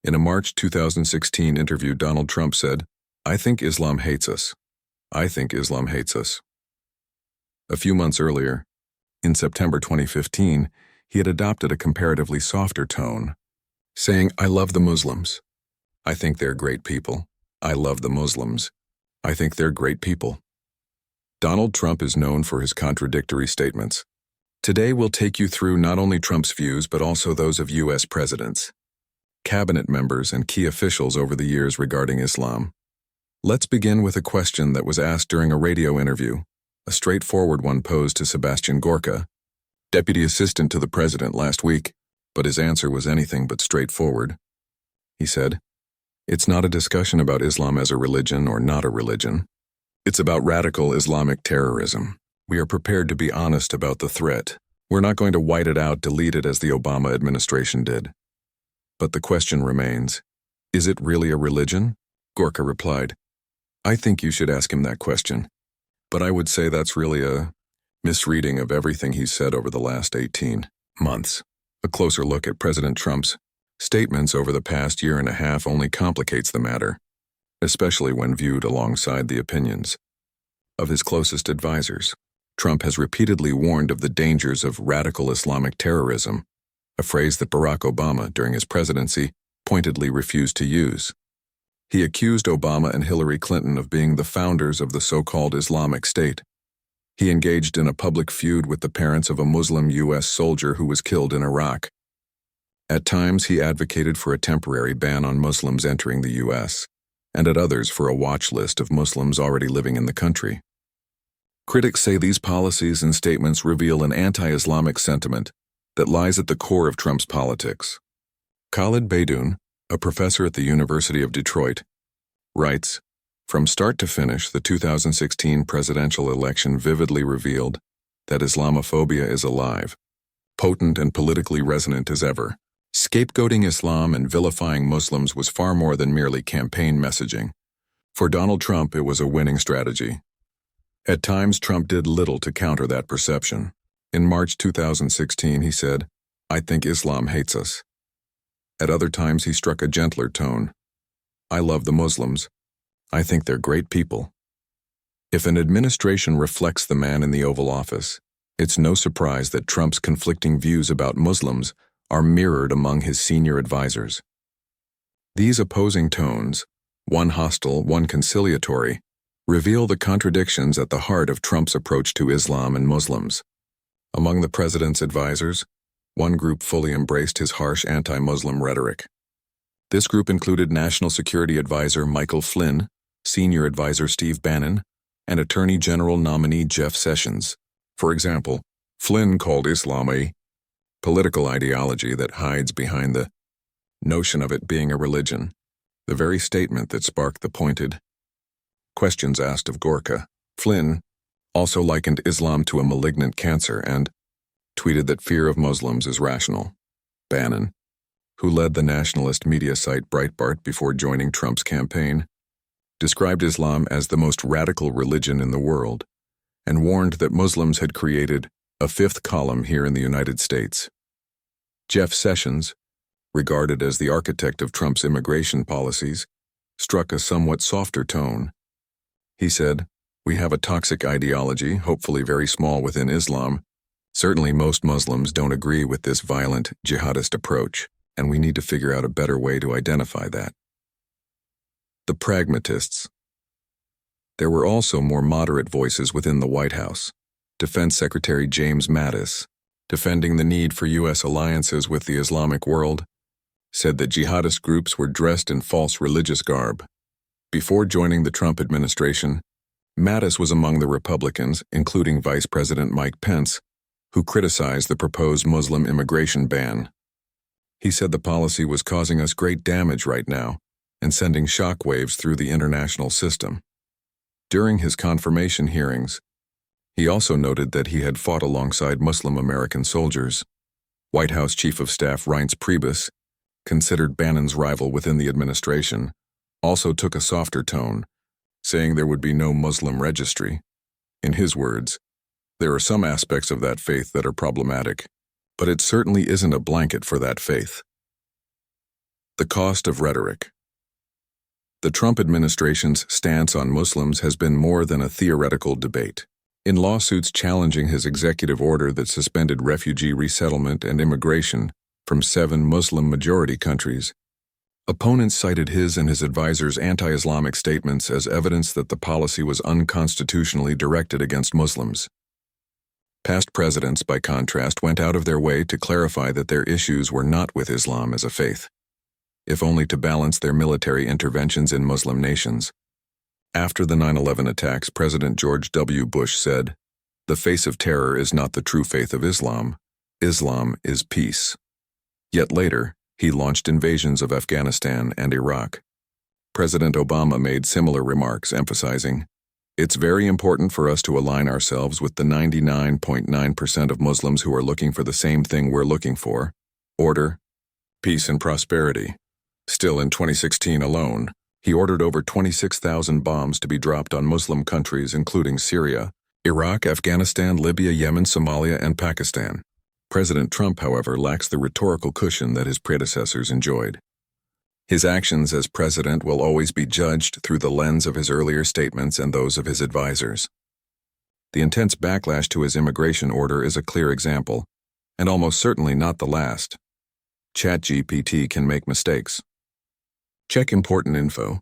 In a March 2016 interview, Donald Trump said, "I think Islam hates us. I think Islam hates us." A few months earlier, in September 2015, he had adopted a comparatively softer tone, saying, "I love the Muslims. I think they're great people. I love the Muslims. I think they're great people." Donald Trump is known for his contradictory statements. Today we'll take you through not only Trump's views but also those of U.S. presidents, cabinet members, and key officials over the years regarding Islam. Let's begin with a question that was asked during a radio interview, a straightforward one posed to Sebastian Gorka, deputy assistant to the president, last week, but his answer was anything but straightforward. He said, "It's not a discussion about Islam as a religion or not a religion. It's about radical Islamic terrorism. We are prepared to be honest about the threat. We're not going to white it out, delete it as the Obama administration did. But the question remains, is it really a religion?" Gorka replied, "I think you should ask him that question. But I would say that's really a misreading of everything he's said over the last 18 months. A closer look at President Trump's statements over the past year and a half only complicates the matter, especially when viewed alongside the opinions of his closest advisors. Trump has repeatedly warned of the dangers of radical Islamic terrorism, a phrase that Barack Obama, during his presidency, pointedly refused to use. He accused Obama and Hillary Clinton of being the founders of the so-called Islamic State. He engaged in a public feud with the parents of a Muslim U.S. soldier who was killed in Iraq. At times, he advocated for a temporary ban on Muslims entering the U.S., and at others for a watch list of Muslims already living in the country. Critics say these policies and statements reveal an anti-Islamic sentiment that lies at the core of Trump's politics. Khalid Beydoun, a professor at the University of Detroit, writes, "From start to finish, the 2016 presidential election vividly revealed that Islamophobia is alive, potent and politically resonant as ever. Scapegoating Islam and vilifying Muslims was far more than merely campaign messaging. For Donald Trump, it was a winning strategy. At times, Trump did little to counter that perception. In March 2016, he said, 'I think Islam hates us.' At other times, he struck a gentler tone. 'I love the Muslims. I think they're great people.' If an administration reflects the man in the Oval Office, it's no surprise that Trump's conflicting views about Muslims are mirrored among his senior advisors. These opposing tones, one hostile, one conciliatory, reveal the contradictions at the heart of Trump's approach to Islam and Muslims. Among the president's advisors, one group fully embraced his harsh anti-Muslim rhetoric. This group included National Security Advisor Michael Flynn, Senior Advisor Steve Bannon, and Attorney General nominee Jeff Sessions. For example, Flynn called Islam a political ideology that hides behind the notion of it being a religion, the very statement that sparked the pointed questions asked of Gorka. Flynn also likened Islam to a malignant cancer and tweeted that fear of Muslims is rational. Bannon, who led the nationalist media site Breitbart before joining Trump's campaign, described Islam as the most radical religion in the world and warned that Muslims had created a fifth column here in the United States. Jeff Sessions, regarded as the architect of Trump's immigration policies, struck a somewhat softer tone. He said, "We have a toxic ideology, hopefully very small within Islam. Certainly most Muslims don't agree with this violent jihadist approach, and we need to figure out a better way to identify that." The pragmatists. There were also more moderate voices within the White House. Defense Secretary James Mattis, defending the need for U.S. alliances with the Islamic world, said that jihadist groups were dressed in false religious garb. Before joining the Trump administration, Mattis was among the Republicans, including Vice President Mike Pence, who criticized the proposed Muslim immigration ban. He said the policy was causing us great damage right now and sending shockwaves through the international system. During his confirmation hearings, he also noted that he had fought alongside Muslim American soldiers. White House Chief of Staff Reince Priebus, considered Bannon's rival within the administration, also took a softer tone, saying there would be no Muslim registry. In his words, "There are some aspects of that faith that are problematic, but it certainly isn't a blanket for that faith." The cost of rhetoric. The Trump administration's stance on Muslims has been more than a theoretical debate. In lawsuits challenging his executive order that suspended refugee resettlement and immigration from 7 Muslim-majority countries, opponents cited his and his advisors' anti-Islamic statements as evidence that the policy was unconstitutionally directed against Muslims. Past presidents, by contrast, went out of their way to clarify that their issues were not with Islam as a faith, if only to balance their military interventions in Muslim nations. After the 9/11 attacks, President George W. Bush said, "The face of terror is not the true faith of Islam. Islam is peace." Yet later, he launched invasions of Afghanistan and Iraq. President Obama made similar remarks, emphasizing, "It's very important for us to align ourselves with the 99.9% of Muslims who are looking for the same thing we're looking for: order, peace, and prosperity." Still, in 2016 alone, he ordered over 26,000 bombs to be dropped on Muslim countries including Syria, Iraq, Afghanistan, Libya, Yemen, Somalia, and Pakistan. President Trump, however, lacks the rhetorical cushion that his predecessors enjoyed. His actions as president will always be judged through the lens of his earlier statements and those of his advisors. The intense backlash to his immigration order is a clear example, and almost certainly not the last. ChatGPT can make mistakes. Check important info.